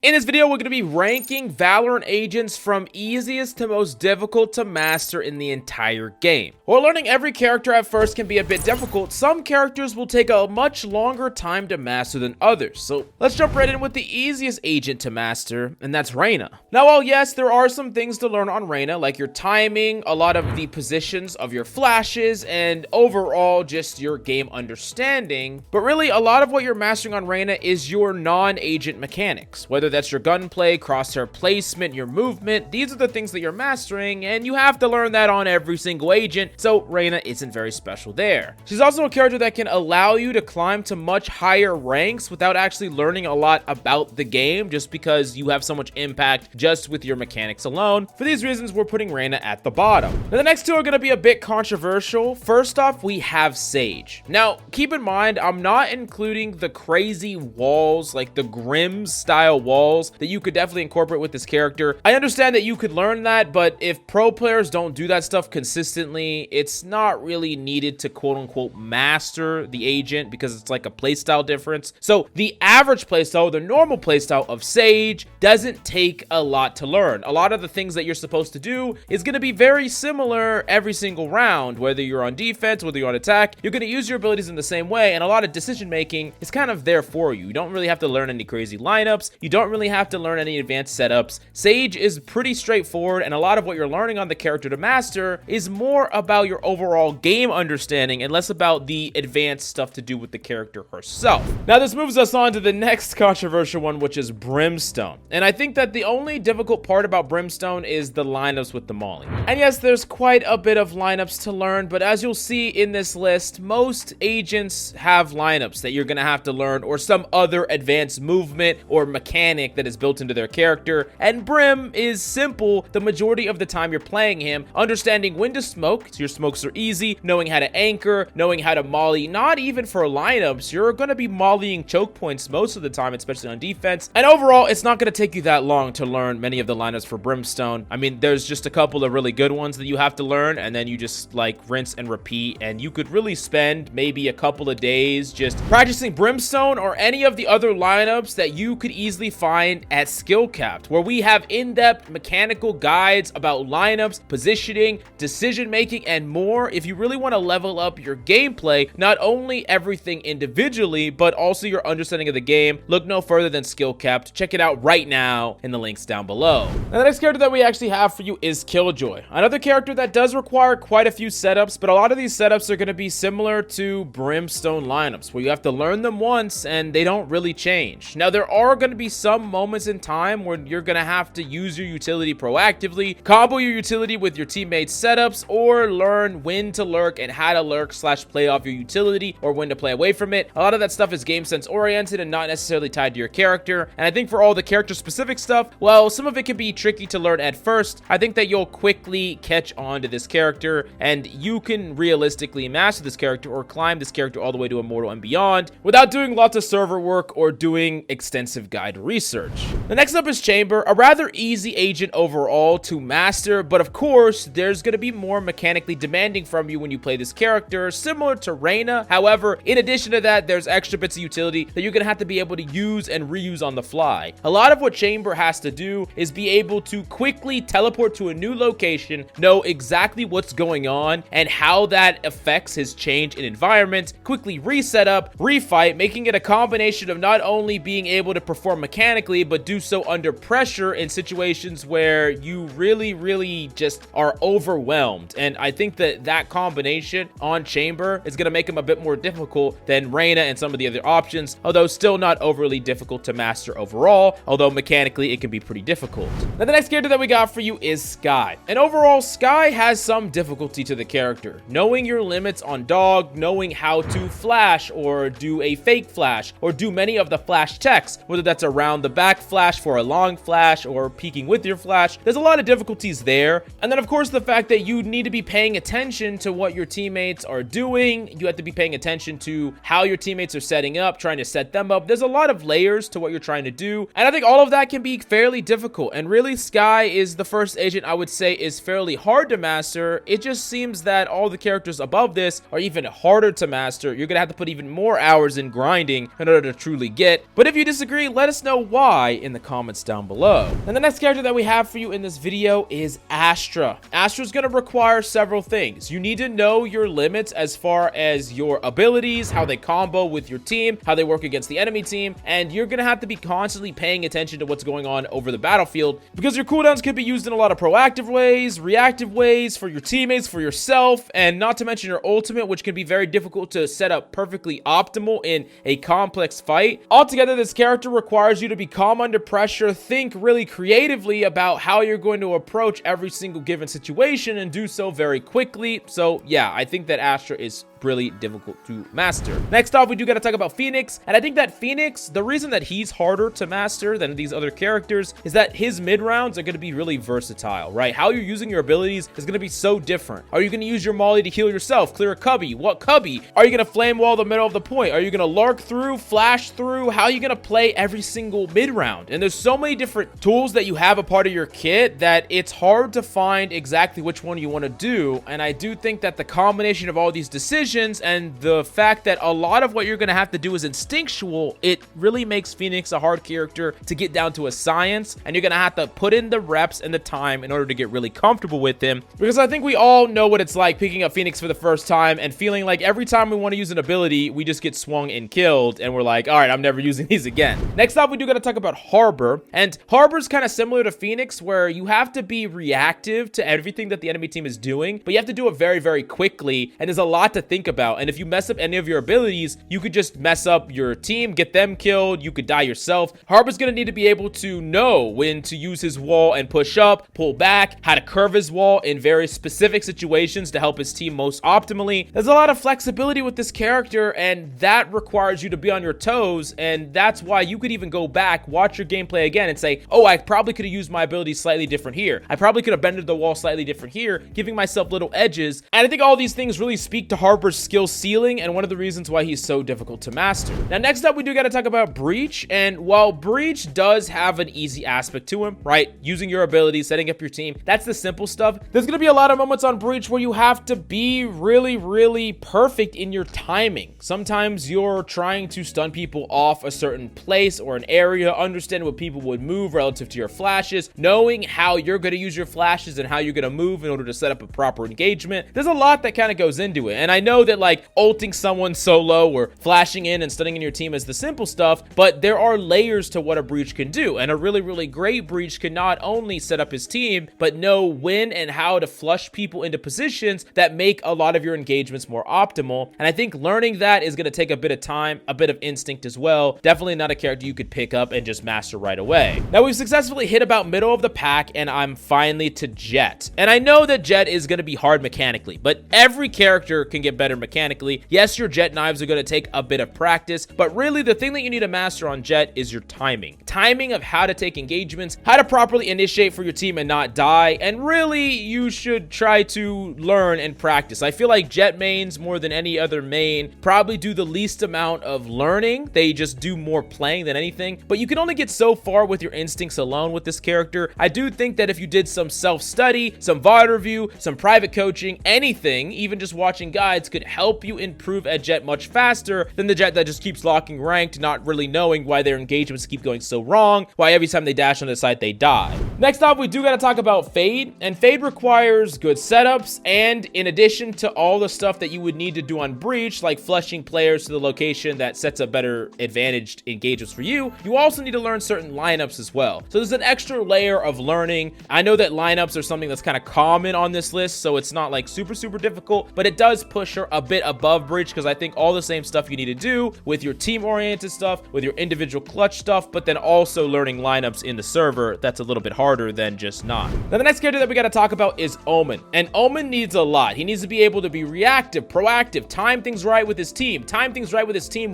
In this video, we're going to be ranking Valorant agents from easiest to most difficult to master in the entire game. While learning every character at first can be a bit difficult, some characters will take a much longer time to master than others. So let's jump right in with the easiest agent to master, and that's Reyna. Now, while yes, there are some things to learn on Reyna, like your timing, a lot of the positions of your flashes, and overall just your game understanding, but really a lot of what you're mastering on Reyna is your non-agent mechanics, whether that's your gunplay, crosshair placement, your movement. These are the things that you're mastering, and you have to learn that on every single agent, so Reyna isn't very special there. She's also a character that can allow you to climb to much higher ranks without actually learning a lot about the game, just because you have so much impact just with your mechanics alone. For these reasons, we're putting Reyna at the bottom. Now, the next two are going to be a bit controversial. First off, we have Sage. Now, keep in mind, I'm not including the crazy walls, like the Grimm's style walls that you could definitely incorporate with this character. I understand that you could learn that, but if pro players don't do that stuff consistently, it's not really needed to quote-unquote master the agent because it's like a playstyle difference. So the average playstyle, the normal playstyle of Sage doesn't take a lot to learn. A lot of the things that you're supposed to do is going to be very similar every single round, whether you're on defense, whether you're on attack. You're going to use your abilities in the same way, and a lot of decision making is kind of there for you. You don't really have to learn any crazy lineups. You don't really have to learn any advanced setups. Sage is pretty straightforward, and a lot of what you're learning on the character to master is more about your overall game understanding and less about the advanced stuff to do with the character herself. Now, this moves us on to the next controversial one, which is Brimstone. And I think that the only difficult part about Brimstone is the lineups with the Molly. And yes, there's quite a bit of lineups to learn, but as you'll see in this list, most agents have lineups that you're gonna have to learn, or some other advanced movement or mechanic that is built into their character. And Brim is simple the majority of the time you're playing him, understanding when to smoke, so your smokes are easy, knowing how to anchor, knowing how to molly. Not even for lineups, you're going to be mollying choke points most of the time, especially on defense. And overall, it's not going to take you that long to learn many of the lineups for Brimstone. I mean, there's just a couple of really good ones that you have to learn, and then you just like rinse and repeat, and you could really spend maybe a couple of days just practicing Brimstone or any of the other lineups that you could easily find at SkillCapped, where we have in-depth mechanical guides about lineups, positioning, decision making, and more. If you really want to level up your gameplay, not only everything individually, but also your understanding of the game, look no further than SkillCapped. Check it out right now in the links down below. Now, the next character that we actually have for you is Killjoy, another character that does require quite a few setups, but a lot of these setups are going to be similar to Brimstone lineups, where you have to learn them once and they don't really change. Now, there are going to be some moments in time where you're gonna have to use your utility proactively, combo your utility with your teammates' setups, or learn when to lurk and how to lurk / play off your utility, or when to play away from it. A lot of that stuff is game sense oriented and not necessarily tied to your character. And I think for all the character specific stuff, well, some of it can be tricky to learn at first. I think that you'll quickly catch on to this character, and you can realistically master this character or climb this character all the way to Immortal and beyond without doing lots of server work or doing extensive guide research. The next up is Chamber, a rather easy agent overall to master, but of course, there's going to be more mechanically demanding from you when you play this character, similar to Reyna. However, in addition to that, there's extra bits of utility that you're going to have to be able to use and reuse on the fly. A lot of what Chamber has to do is be able to quickly teleport to a new location, know exactly what's going on and how that affects his change in environment, quickly reset up, refight, making it a combination of not only being able to perform mechanically, but do so under pressure in situations where you really just are overwhelmed. And I think that that combination on Chamber is going to make him a bit more difficult than Reyna and some of the other options, although still not overly difficult to master overall, although mechanically it can be pretty difficult. Now, the next character that we got for you is Skye. And overall, Skye has some difficulty to the character. Knowing your limits on dog, knowing how to flash or do a fake flash, or do many of the flash techs, whether that's around the back flash for a long flash or peeking with your flash. There's a lot of difficulties there. And then of course the fact that you need to be paying attention to what your teammates are doing. You have to be paying attention to how your teammates are setting up, trying to set them up. There's a lot of layers to what you're trying to do, and I think all of that can be fairly difficult. And really, Skye is the first agent I would say is fairly hard to master. It just seems that all the characters above this are even harder to master. You're gonna have to put even more hours in grinding in order to truly get. But if you disagree, let us know why in the comments down below. And the next character that we have for you in this video is Astra. Astra's going to require several things. You need to know your limits as far as your abilities, how they combo with your team, how they work against the enemy team, and you're going to have to be constantly paying attention to what's going on over the battlefield because your cooldowns could be used in a lot of proactive ways, reactive ways, for your teammates, for yourself, and not to mention your ultimate, which can be very difficult to set up perfectly optimal in a complex fight. Altogether, this character requires you to be calm under pressure, think really creatively about how you're going to approach every single given situation, and do so very quickly. So yeah, I think that Astra is really difficult to master. Next off, we do got to talk about Phoenix, and I think that Phoenix, the reason that he's harder to master than these other characters is that his mid rounds are going to be really versatile, right? How you're using your abilities is going to be so different. Are you going to use your molly to heal yourself, clear a cubby? What cubby? Are you going to flame wall the middle of the point? Are you going to lurk through, flash through? How are you going to play every single mid round? And there's so many different tools that you have a part of your kit that it's hard to find exactly which one you want to do. And I do think that the combination of all these decisions and the fact that a lot of what you're going to have to do is instinctual, it really makes Phoenix a hard character to get down to a science, and you're going to have to put in the reps and the time in order to get really comfortable with him, because I think we all know what it's like picking up Phoenix for the first time and feeling like every time we want to use an ability, we just get swung and killed, and we're like, all right, I'm never using these again. Next up, we do got to talk about Harbor, and Harbor's kind of similar to Phoenix, where you have to be reactive to everything that the enemy team is doing, but you have to do it very, very quickly, and there's a lot to think about. And if you mess up any of your abilities, you could just mess up your team, get them killed, you could die yourself. Harbor's gonna need to be able to know when to use his wall and push up, pull back, how to curve his wall in very specific situations to help his team most optimally. There's a lot of flexibility with this character, and that requires you to be on your toes, and that's why you could even go back, watch your gameplay again, and say, oh, I probably could have used my abilities slightly different here. I probably could have bended the wall slightly different here, giving myself little edges. And I think all these things really speak to Harbor's skill ceiling and one of the reasons why he's so difficult to master. Now, next up, we do got to talk about Breach. And while Breach does have an easy aspect to him, right? Using your abilities, setting up your team, that's the simple stuff. There's going to be a lot of moments on Breach where you have to be really, really perfect in your timing. Sometimes you're trying to stun people off a certain place or an area, understand what people would move relative to your flashes, knowing how you're going to use your flashes and how you're going to move in order to set up a proper engagement. There's a lot that kind of goes into it. And I know that like ulting someone solo or flashing in and stunning in your team is the simple stuff, but there are layers to what a Breach can do. And a really, really great Breach can not only set up his team, but know when and how to flush people into positions that make a lot of your engagements more optimal. And I think learning that is going to take a bit of time, a bit of instinct as well. Definitely not a character you could pick up and just master right away. Now, we've successfully hit about middle of the pack, and I'm finally to Jett. And I know that Jett is going to be hard mechanically, but every character can get better mechanically. Yes, your Jett knives are going to take a bit of practice, but really the thing that you need to master on Jett is your timing. Timing of how to take engagements, how to properly initiate for your team and not die, and really you should try to learn and practice. I feel like Jett mains more than any other main probably do the least amount of learning. They just do more playing than anything, but you can only get so far with your instincts alone with this character. I do think that if you did some self-study, some VOD review, some private coaching, anything, even just watching guides could help you improve at Jett much faster than the Jett that just keeps locking ranked, not really knowing why their engagements keep going so wrong, why every time they dash on the site they die. Next up, we do got to talk about Fade, and Fade requires good setups, and in addition to all the stuff that you would need to do on Breach, like flushing players to the location that sets up better advantaged engagements for you, you also need to learn certain lineups as well. So there's an extra layer of learning. I know that lineups are something that's kind of common on this list, so it's not like super difficult, but it does push her a bit above Breach, because I think all the same stuff you need to do with your team-oriented stuff, with your individual clutch stuff, but then also learning lineups in the server, that's a little bit harder than just not. Now, the next character that we got to talk about is Omen, and Omen needs a lot. He needs to be able to be reactive, proactive, time things right with his team,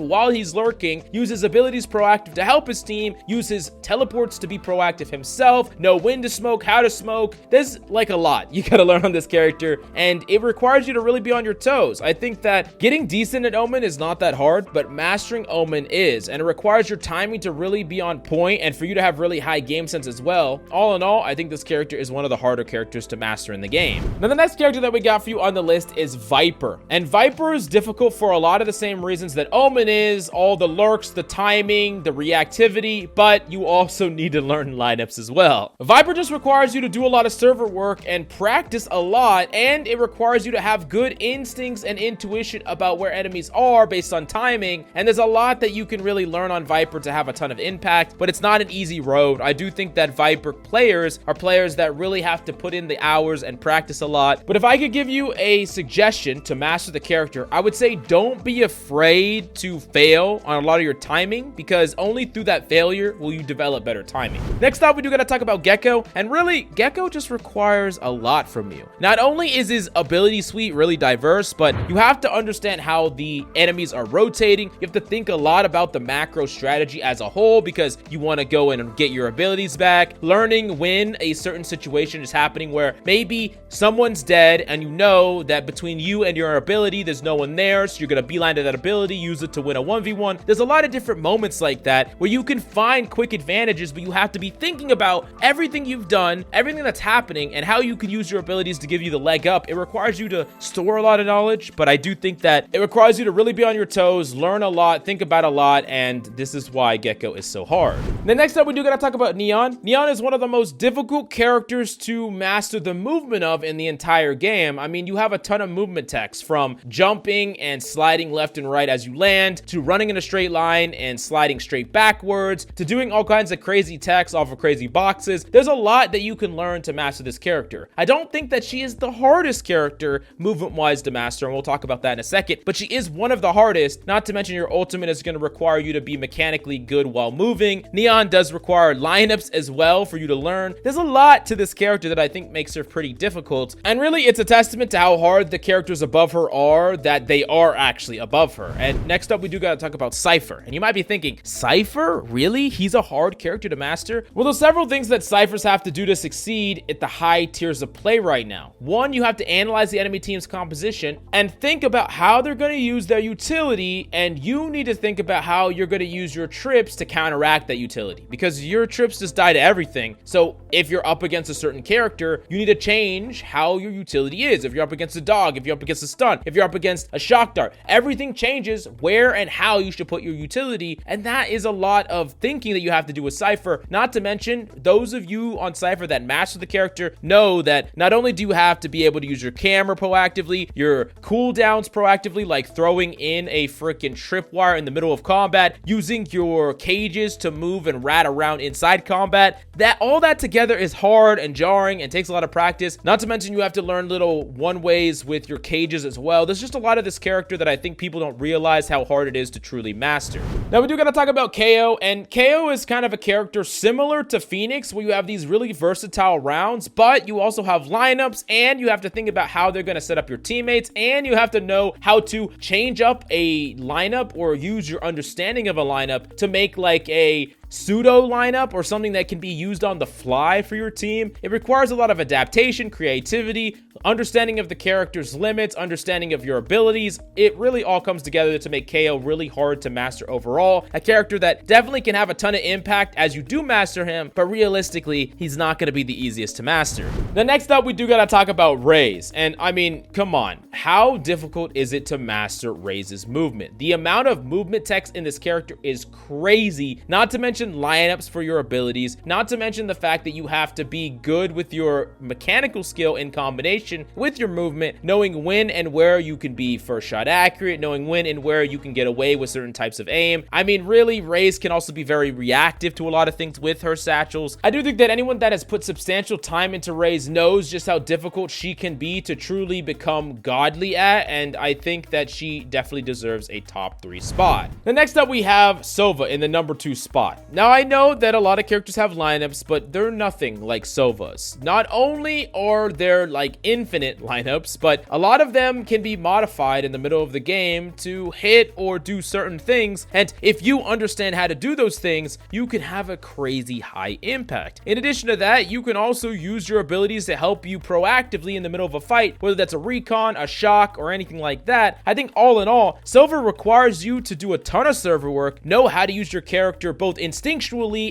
while he's lurking, use his abilities proactive to help his team, use his teleports to be proactive himself, know when to smoke, how to smoke. There's like a lot you got to learn on this character, and it requires you to really be on your toes. toes. I think that getting decent at Omen is not that hard, but mastering Omen is, and it requires your timing to really be on point and for you to have really high game sense as well. All in all, I think this character is one of the harder characters to master in the game. Now, the next character that we got for you on the list is Viper, and Viper is difficult for a lot of the same reasons that Omen is, all the lurks, the timing, the reactivity, but you also need to learn lineups as well. Viper just requires you to do a lot of server work and practice a lot, and it requires you to have good instincts and intuition about where enemies are based on timing, and there's a lot that you can really learn on Viper to have a ton of impact, but it's not an easy road. I do think that Viper players are players that really have to put in the hours and practice a lot, but if I could give you a suggestion to master the character, I would say don't be afraid to fail on a lot of your timing, because only through that failure will you develop better timing. Next up, we do gotta talk about Gekko, and really, Gekko just requires a lot from you. Not only is his ability suite really diverse, but you have to understand how the enemies are rotating. You have to think a lot about the macro strategy as a whole, because you want to go in and get your abilities back, learning when a certain situation is happening where maybe someone's dead and you know that between you and your ability there's no one there, so you're gonna beeline to that ability, use it to win a 1v1. There's a lot of different moments like that where you can find quick advantages, but you have to be thinking about everything you've done, everything that's happening, and how you can use your abilities to give you the leg up. It requires you to store a lot of knowledge, but I do think that it requires you to really be on your toes, learn a lot, think about a lot, and this is why Gekko is so hard. Then next up, we do gotta talk about Neon. Neon is one of the most difficult characters to master the movement of in the entire game. I mean, you have a ton of movement techs, from jumping and sliding left and right as you land, to running in a straight line and sliding straight backwards, to doing all kinds of crazy techs off of crazy boxes. There's a lot that you can learn to master this character. I don't think that she is the hardest character movement-wise to master, and we'll talk about that in a second, but she is one of the hardest, not to mention your ultimate is going to require you to be mechanically good while moving. Neon does require lineups as well for you to learn. There's a lot to this character that I think makes her pretty difficult, and really it's a testament to how hard the characters above her are that they are actually above her. And next up, we do gotta talk about Cypher, and you might be thinking, Cypher? Really? He's a hard character to master? Well, there's several things that Cyphers have to do to succeed at the high tiers of play right now. One, you have to analyze the enemy team's composition and think about how they're going to use their utility, and you need to think about how you're going to use your trips to counteract that utility, because your trips just die to everything. So if you're up against a certain character, you need to change how your utility is. If you're up against a dog, if you're up against a stun, if you're up against a shock dart, everything changes where and how you should put your utility, and that is a lot of thinking that you have to do with Cypher. Not to mention, those of you on Cypher that master the character know that not only do you have to be able to use your camera proactively, your cooldowns proactively, like throwing in a freaking tripwire in the middle of combat, using your cages to move and rat around inside combat, that all that together is hard and jarring and takes a lot of practice. Not to mention, you have to learn little one ways with your cages as well. There's just a lot of this character that I think people don't realize how hard it is to truly master. Now, we do gotta talk about Kayo, and Kayo is kind of a character similar to Phoenix, where you have these really versatile rounds, but you also have lineups, and you have to think about how they're going to set up your teammates, and you have to know how to change up a lineup or use your understanding of a lineup to make like a pseudo lineup or something that can be used on the fly for your team. It requires a lot of adaptation, creativity, understanding of the character's limits, understanding of your abilities. It really all comes together to make Kayo really hard to master overall. A character that definitely can have a ton of impact as you do master him, but realistically, he's not going to be the easiest to master. Then next up, we do got to talk about Raze. And I mean, come on, how difficult is it to master Raze's movement? The amount of movement text in this character is crazy, not to mention lineups for your abilities, not to mention the fact that you have to be good with your mechanical skill in combination with your movement, knowing when and where you can be first shot accurate, knowing when and where you can get away with certain types of aim. I mean, really, Raze can also be very reactive to a lot of things with her satchels. I do think that anyone that has put substantial time into Raze knows just how difficult she can be to truly become godly at, and I think that she definitely deserves a top 3 spot. Then next up, we have Sova in the number 2 spot. Now, I know that a lot of characters have lineups, but they're nothing like Sova's. Not only are there like infinite lineups, but a lot of them can be modified in the middle of the game to hit or do certain things. And if you understand how to do those things, you can have a crazy high impact. In addition to that, you can also use your abilities to help you proactively in the middle of a fight, whether that's a recon, a shock, or anything like that. I think all in all, Silver requires you to do a ton of server work, know how to use your character both instinctually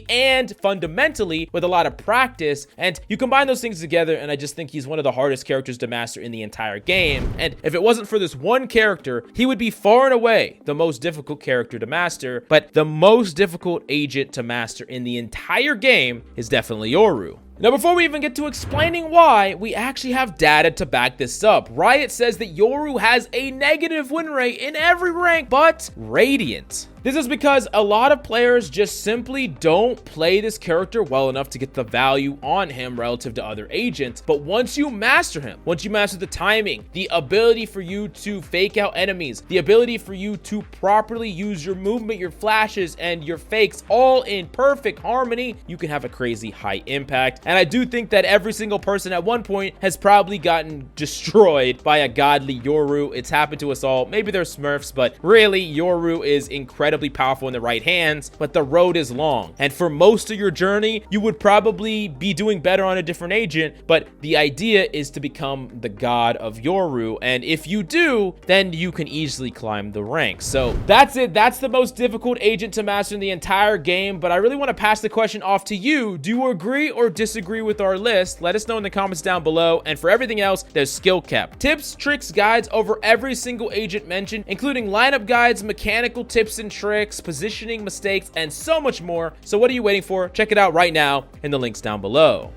and fundamentally with a lot of practice, and you combine those things together, and I just think he's one of the hardest characters to master in the entire game. And if it wasn't for this one character, he would be far and away the most difficult character to master, but the most difficult agent to master in the entire game is definitely Yoru. Now, before we even get to explaining why, we actually have data to back this up. Riot says that Yoru has a negative win rate in every rank but Radiant. This is because a lot of players just simply don't play this character well enough to get the value on him relative to other agents. But once you master him, once you master the timing, the ability for you to fake out enemies, the ability for you to properly use your movement, your flashes, and your fakes all in perfect harmony, you can have a crazy high impact. And I do think that every single person at one point has probably gotten destroyed by a godly Yoru. It's happened to us all. Maybe they're Smurfs, but really, Yoru is incredibly powerful in the right hands, but the road is long. And for most of your journey, you would probably be doing better on a different agent, but the idea is to become the god of Yoru. And if you do, then you can easily climb the ranks. So that's it. That's the most difficult agent to master in the entire game. But I really want to pass the question off to you. Do you agree or disagree with our list? Let us know in the comments down below. And for everything else, there's SkillCapped. Tips, tricks, guides over every single agent mentioned, including lineup guides, mechanical tips and tricks, positioning mistakes, and so much more. So what are you waiting for? Check it out right now in the links down below.